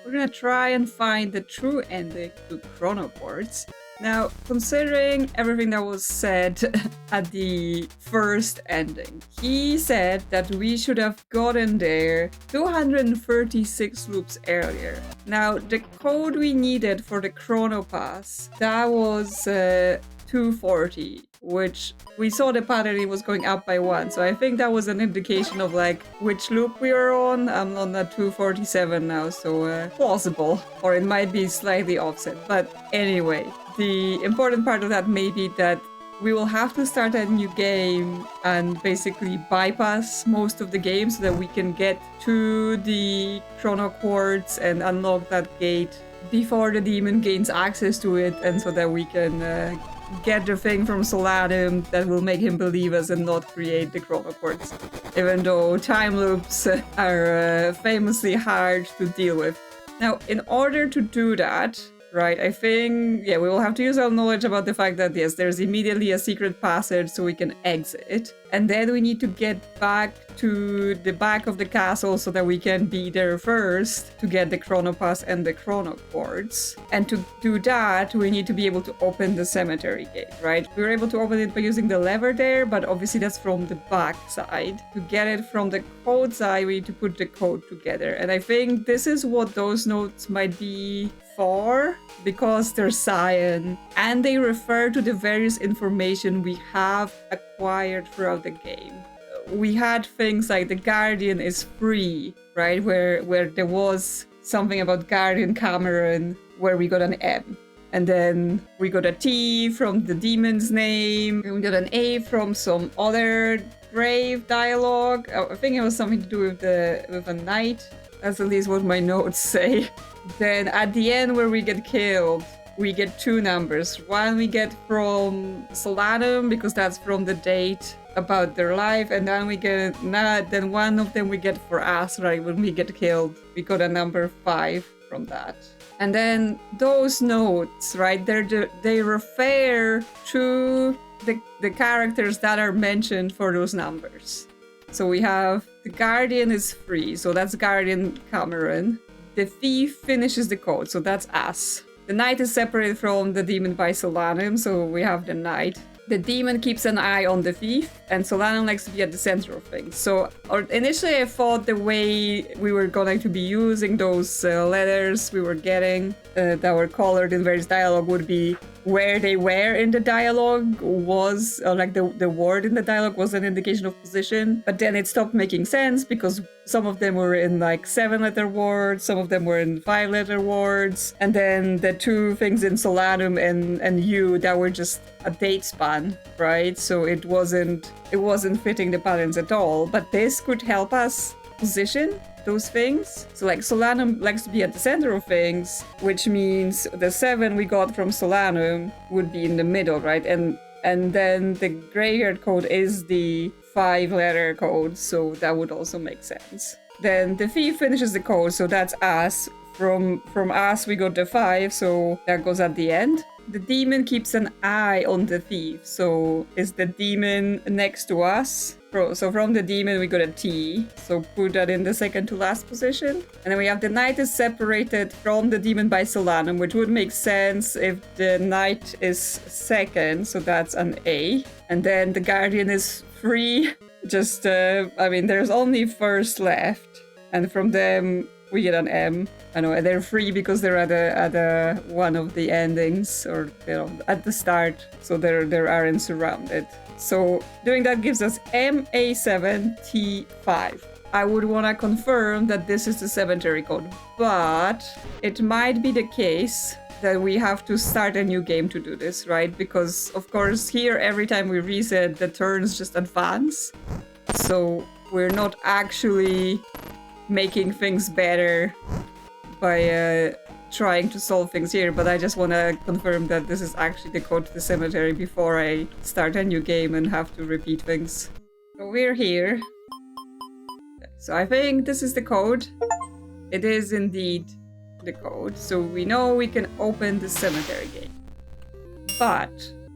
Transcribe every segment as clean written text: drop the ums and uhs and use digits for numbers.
we're gonna try and find the true ending to Chronoquartz. Now, considering everything that was said at the first ending, he said that we should have gotten there 236 loops earlier. Now, the code we needed for the Chronopass, that was 240, which we saw the pattern, it was going up by 1. So I think that was an indication of like which loop we were on. I'm on that 247 now, so plausible. Or it might be slightly offset. But anyway, the important part of that may be that we will have to start a new game and basically bypass most of the game so that we can get to the Chronoquartz and unlock that gate before the demon gains access to it, and so that we can get the thing from Solanum that will make him believe us and not create the Chronoquartz. Even though time loops are famously hard to deal with. Now, in order to do that, right, I think, we will have to use our knowledge about the fact that, yes, there's immediately a secret passage so we can exit. And then we need to get back to the back of the castle so that we can be there first to get the Chronopass and the Chronoquartz. And to do that, we need to be able to open the cemetery gate, right? We were able to open it by using the lever there, but obviously that's from the back side. To get it from the code side, we need to put the code together. And I think this is what those notes might be for, because they're cyan and they refer to the various information we have acquired throughout the game. We had things like the Guardian is free, right? Where there was something about Guardian Cameron where we got an M. And then we got a T from the demon's name. And we got an A from some other grave dialogue. I think it was something to do with a knight. That's at least what my notes say. Then at the end where we get killed, we get 2 numbers. One we get from Solanum, because that's from the date about their life, and then we get then one of them we get for us, right? When we get killed, we got a number 5 from that. And then those notes, right? They refer to the characters that are mentioned for those numbers. So we have the Guardian is free, so that's Guardian Cameron. The thief finishes the code, so that's us. The knight is separated from the demon by Solanum, so we have the knight. The demon keeps an eye on the thief, and Solanum likes to be at the center of things. So initially I thought the way we were going to be using those letters we were getting that were colored in various dialogue would be where they were in the dialogue was, like the word in the dialogue was an indication of position, but then it stopped making sense because some of them were in like 7-letter words, some of them were in 5-letter words, and then the 2 things in Solanum and you that were just a date span, right? So it wasn't fitting the patterns at all, but this could help us position those things. So like Solanum likes to be at the center of things, which means the 7 we got from Solanum would be in the middle, right? And then the graveyard code is the 5-letter code, so that would also make sense. Then the thief finishes the code, so that's us. From us we got the 5, so that goes at the end. The demon keeps an eye on the thief, so is the demon next to us? So from the demon we got a T, so put that in the second to last position. And then we have the knight is separated from the demon by Solanum, which would make sense if the knight is second, so that's an A. And then the guardian is free, just, there's only first left, and from them we get an M. I know, and they're free because they're at one of the endings, or at the start, so they're aren't surrounded. So doing that gives us MA7T5. I would want to confirm that this is the cemetery code, but it might be the case that we have to start a new game to do this, right? Because of course here every time we reset, the turns just advance. So we're not actually making things better by trying to solve things here, but I just want to confirm that this is actually the code to the cemetery before I start a new game and have to repeat things. So we're here. So I think this is the code. It is indeed the code. So we know we can open the cemetery gate. But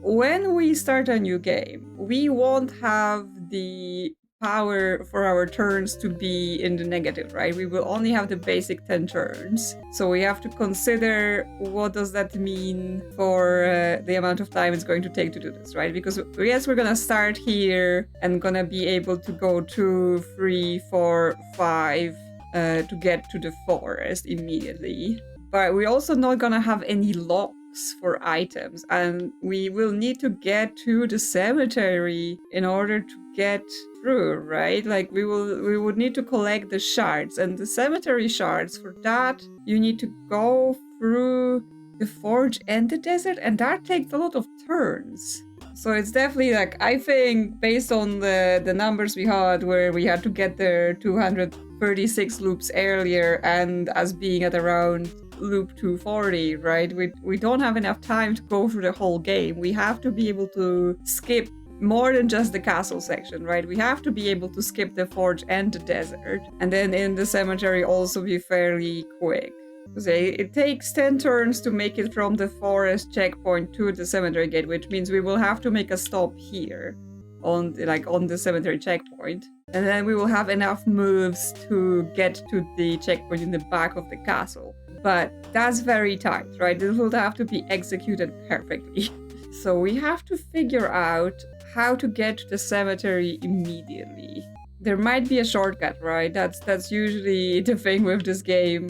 when we start a new game, we won't have the power for our turns to be in the negative, right? We will only have the basic 10 turns. So we have to consider what does that mean for the amount of time it's going to take to do this, right? Because yes, we're gonna start here and gonna be able to go 2, 3, 4, 5 to get to the forest immediately. But we're also not gonna have any locks for items, and we will need to get to the cemetery in order to get through, right? Like we would need to collect the shards, and the cemetery shards, for that you need to go through the forge and the desert, and that takes a lot of turns. So it's definitely like, I think based on the numbers we had, where we had to get there 236 loops earlier, and as being at around loop 240, right? We don't have enough time to go through the whole game. We have to be able to skip more than just the castle section, right? We have to be able to skip the forge and the desert, and then in the cemetery also be fairly quick. Because it takes 10 turns to make it from the forest checkpoint to the cemetery gate, which means we will have to make a stop here on the cemetery checkpoint. And then we will have enough moves to get to the checkpoint in the back of the castle. But that's very tight, right? This will have to be executed perfectly. So we have to figure out how to get to the cemetery immediately. There might be a shortcut, right? That's usually the thing with this game.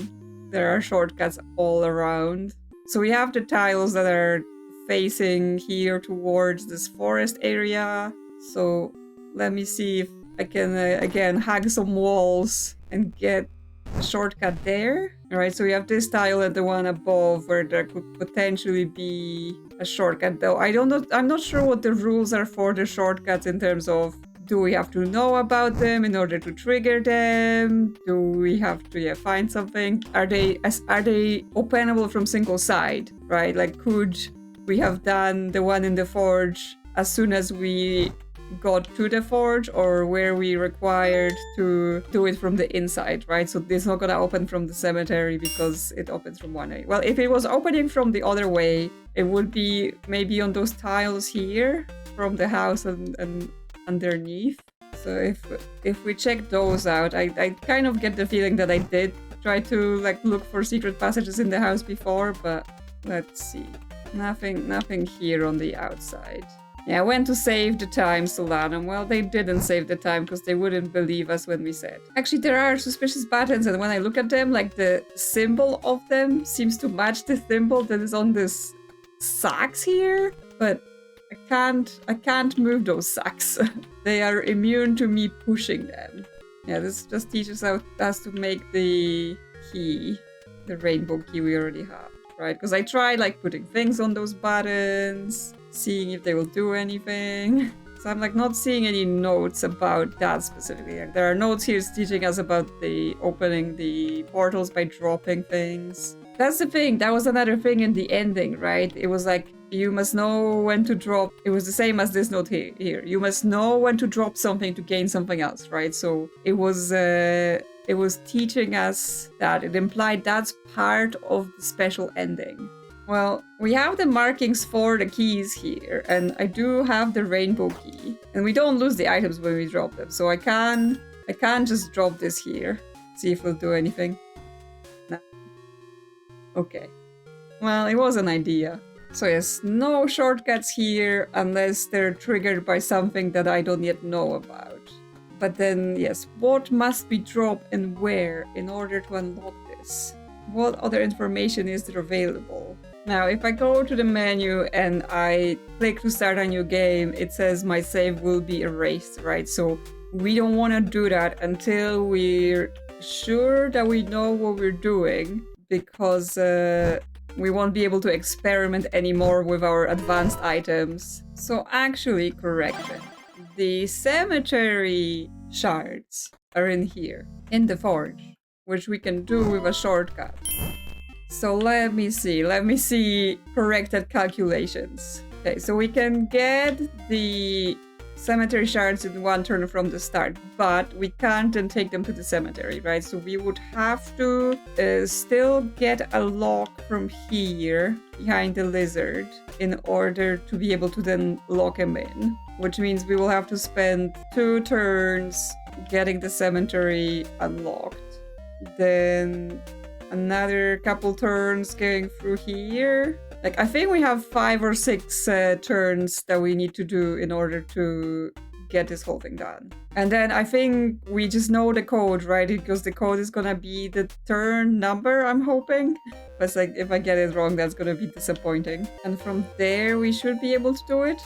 There are shortcuts all around. So we have the tiles that are facing here towards this forest area. So let me see if I can, again, hack some walls and get a shortcut there. All right, so we have this tile and the one above where there could potentially be a shortcut, though I'm not sure what the rules are for the shortcuts in terms of, do we have to know about them in order to trigger them? Do we have to find something? Are they openable from single side, right? Like, could we have done the one in the forge as soon as we got to the forge, or were we required to do it from the inside, right? So it's not gonna open from the cemetery because it opens from one way. Well, if it was opening from the other way, it would be maybe on those tiles here from the house and underneath. So if we check those out, I kind of get the feeling that I did try to like look for secret passages in the house before, but let's see. Nothing here on the outside. Yeah, I went to save the time, Solanum. Well, they didn't save the time because they wouldn't believe us when we said. Actually, there are suspicious buttons, and when I look at them, like the symbol of them seems to match the symbol that is on this sacks here, but I can't move those sacks. They are immune to me pushing them. Yeah, this just teaches us to make the key, the rainbow key we already have, right? Because I tried like putting things on those buttons, seeing if they will do anything. So I'm like not seeing any notes about that specifically. Like, there are notes here teaching us about the opening the portals by dropping things. That's the thing. That was another thing in the ending, right? It was like, you must know when to drop. It was the same as this note here. You must know when to drop something to gain something else, right? So it was teaching us that. It implied that's part of the special ending. Well, we have the markings for the keys here, and I do have the rainbow key. And we don't lose the items when we drop them, so I can just drop this here. See if it'll do anything. No. Okay. Well, it was an idea. So yes, no shortcuts here unless they're triggered by something that I don't yet know about. But then, yes, what must be dropped and where in order to unlock this? What other information is there available? Now, if I go to the menu and I click to start a new game, it says my save will be erased, right? So we don't want to do that until we're sure that we know what we're doing, because we won't be able to experiment anymore with our advanced items. So actually, correction. The cemetery shards are in here, in the forge, which we can do with a shortcut. So let me see corrected calculations. Okay, so we can get the cemetery shards in one turn from the start, but we can't then take them to the cemetery, right? So we would have to still get a lock from here behind the lizard in order to be able to then lock him in. which means we will have to spend 2 turns getting the cemetery unlocked. Then another couple turns going through here. Like, I think we have 5 or 6 turns that we need to do in order to get this whole thing done. And then I think we just know the code, right? Because the code is gonna be the turn number, I'm hoping. But it's like, if I get it wrong, that's gonna be disappointing. And from there, we should be able to do it.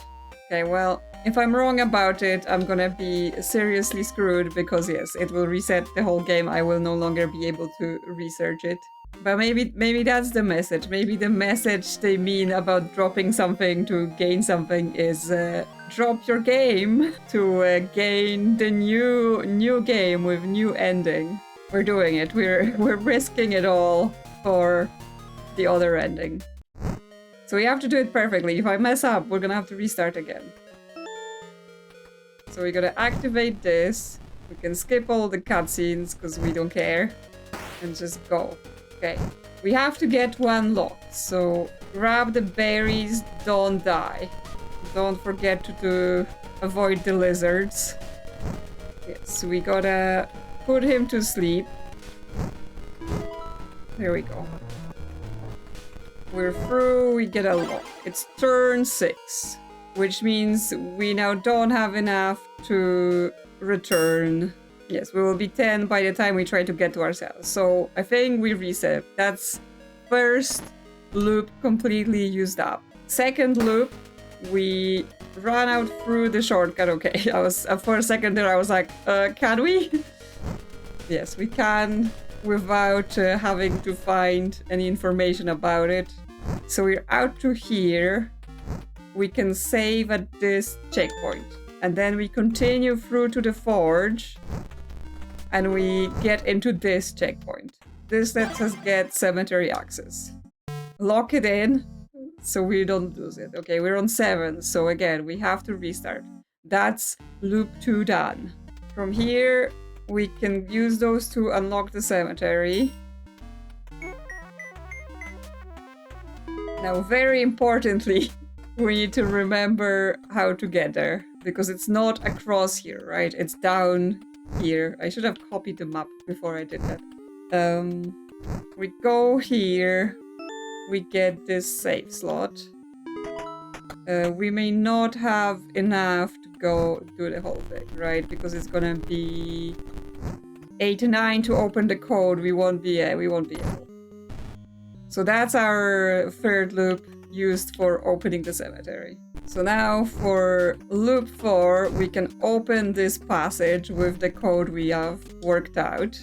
Okay, well, if I'm wrong about it, I'm gonna be seriously screwed because yes, it will reset the whole game. I will no longer be able to research it. But maybe that's the message. Maybe the message they mean about dropping something to gain something is drop your game to gain the new game with new ending. We're doing it. We're risking it all for the other ending. So we have to do it perfectly. If I mess up, we're gonna have to restart again. So we gotta activate this. We can skip all the cutscenes because we don't care. And just go. Okay. We have to get one locked. So grab the berries, don't die. Don't forget to avoid the lizards. Yes, we gotta put him to sleep. There we go. We're through, we get a lock. It's turn 6, which means we now don't have enough to return. Yes, we will be 10 by the time we try to get to our cells. So I think we reset. That's first loop completely used up. Second loop, we ran out through the shortcut. Okay, for a second there I was like, can we? Yes, we can without having to find any information about it. So we're out to here. We can save at this checkpoint. And then we continue through to the forge. And we get into this checkpoint. This lets us get cemetery access. Lock it in so we don't lose it. Okay, we're on 7. So again, we have to restart. That's loop 2 done. From here, we can use those to unlock the cemetery. Now, very importantly, we need to remember how to get there. Because it's not across here, right? It's down here. I should have copied the map before I did that. We go here. We get this save slot. We may not have enough to go do the whole thing, right? Because it's gonna be 89 to open the code. We won't be able. So that's our third loop used for opening the cemetery. So now for loop 4, we can open this passage with the code we have worked out.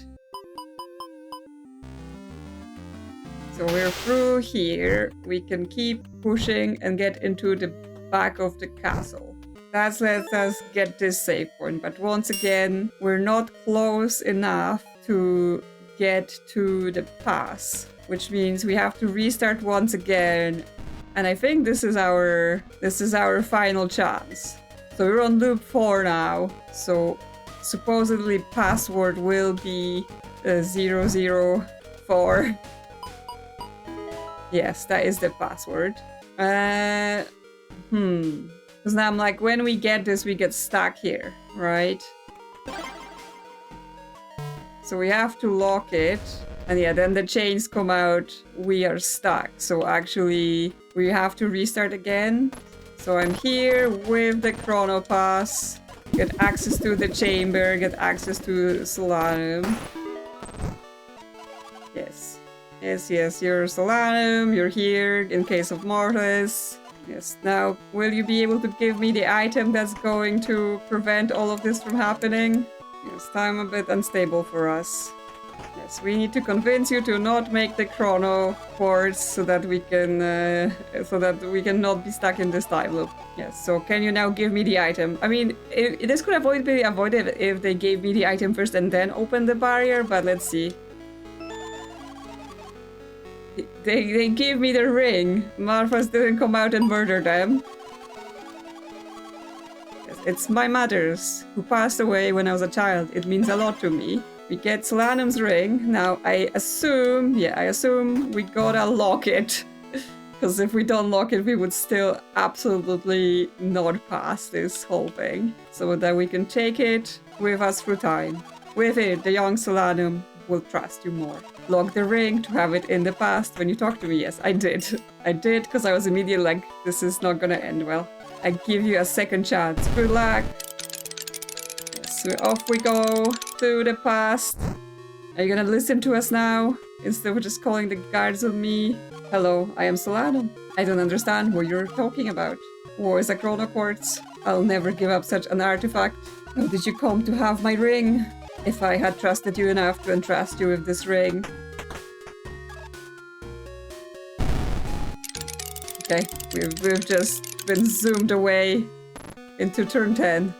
So we're through here. We can keep pushing and get into the back of the castle. That lets us get this save point. But once again, we're not close enough to get to the pass, which means we have to restart once again. And I think this is our final chance. So we're on loop 4 now. So supposedly password will be 004. Yes, that is the password. Because now I'm like, when we get this, we get stuck here, right? So we have to lock it. And yeah, then the chains come out, we are stuck. So actually, we have to restart again. So I'm here with the Chrono Pass. Get access to the chamber, get access to Solanum. Yes. Yes, you're Solanum, you're here in case of Mortis. Yes, now, will you be able to give me the item that's going to prevent all of this from happening? Yes, time a bit unstable for us. Yes, we need to convince you to not make the Chronoquartz so that we can not be stuck in this time loop. Yes, so can you now give me the item? I mean, this could be avoided if they gave me the item first and then opened the barrier, but let's see. They gave me the ring. Marthas didn't come out and murder them. Yes, it's my mother's, who passed away when I was a child. It means a lot to me. We get Solanum's ring. Now, I assume we gotta lock it. Because if we don't lock it, we would still absolutely not pass this whole thing. So that we can take it with us through time. With it, the young Solanum will trust you more. Lock the ring to have it in the past when you talk to me. Yes, I did. I did, because I was immediately like, this is not gonna end well. I give you a second chance. Good luck. Yes, so off we go to the past. Are you gonna listen to us now? Instead of just calling the guards on me? Hello, I am Solanum. I don't understand what you're talking about. War is a Chronoquartz. I'll never give up such an artifact. How did you come to have my ring? If I had trusted you enough to entrust you with this ring. Okay, we've just been zoomed away into turn 10.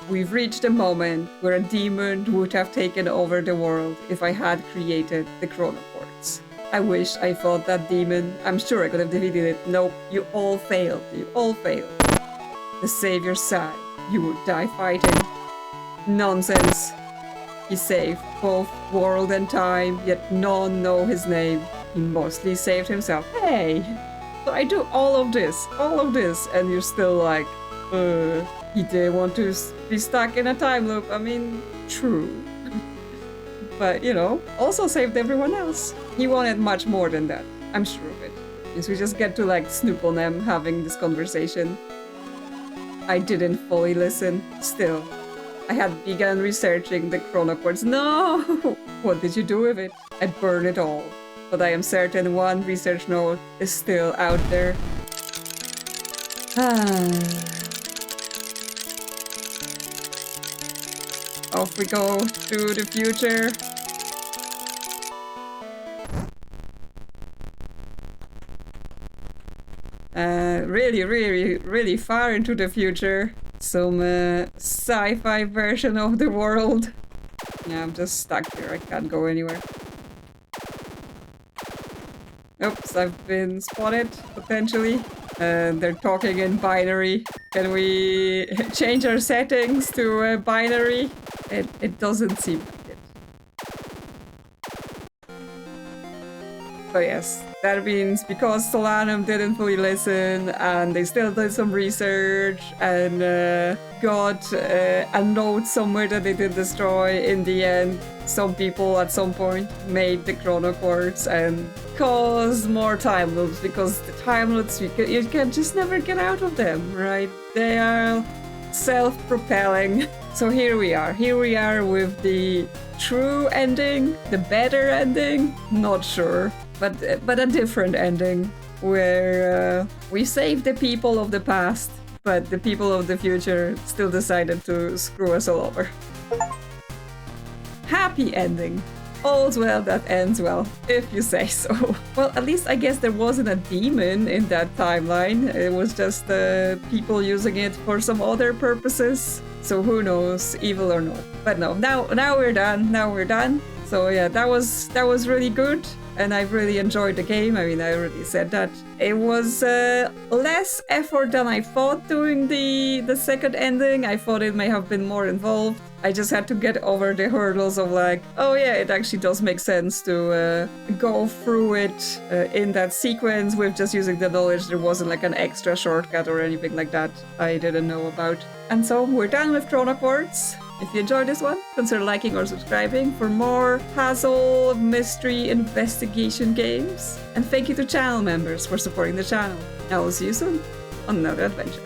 We've reached a moment where a demon would have taken over the world if I had created the Chronoquartz. I wish I fought that demon. I'm sure I could have defeated it. Nope, you all failed. You all failed. The savior sighed. You would die fighting. Nonsense. He saved both world and time, yet none know his name. He mostly saved himself. Hey! So I do all of this, and you're still like, he didn't want to be stuck in a time loop. I mean, true. But, you know, also saved everyone else. He wanted much more than that. I'm sure of it. Yes, we just get to, like, snoop on them having this conversation. I didn't fully listen. Still, I had begun researching the Chronoquartz. No! What did you do with it? I burned it all. But I am certain one research note is still out there. Off we go to the future. Really far into the future. Some sci-fi version of the world. Yeah, I'm just stuck here. I can't go anywhere. Oops, I've been spotted, potentially. They're talking in binary. Can we change our settings to binary? It doesn't seem like it. So yes, that means because Solanum didn't fully listen and they still did some research and got a note somewhere that they did destroy, in the end some people at some point made the Chronoquartz and caused more time loops, because the time loops, you can just never get out of them, right? They are self-propelling. So here we are with the true ending, the better ending, not sure, but a different ending, where we saved the people of the past, but the people of the future still decided to screw us all over. Happy ending. All's well that ends well, if you say so. Well, at least I guess there wasn't a demon in that timeline. It was just people using it for some other purposes. So who knows, evil or not. But no, now we're done. Now we're done. So yeah, that was really good. And I really enjoyed the game. I mean, I already said that. It was less effort than I thought doing the second ending. I thought it may have been more involved. I just had to get over the hurdles of like, oh yeah, it actually does make sense to go through it in that sequence with just using the knowledge. There wasn't like an extra shortcut or anything like that I didn't know about. And so we're done with Chronoquartz. If you enjoyed this one, consider liking or subscribing for more puzzle, mystery, investigation games. And thank you to channel members for supporting the channel. I will see you soon on another adventure.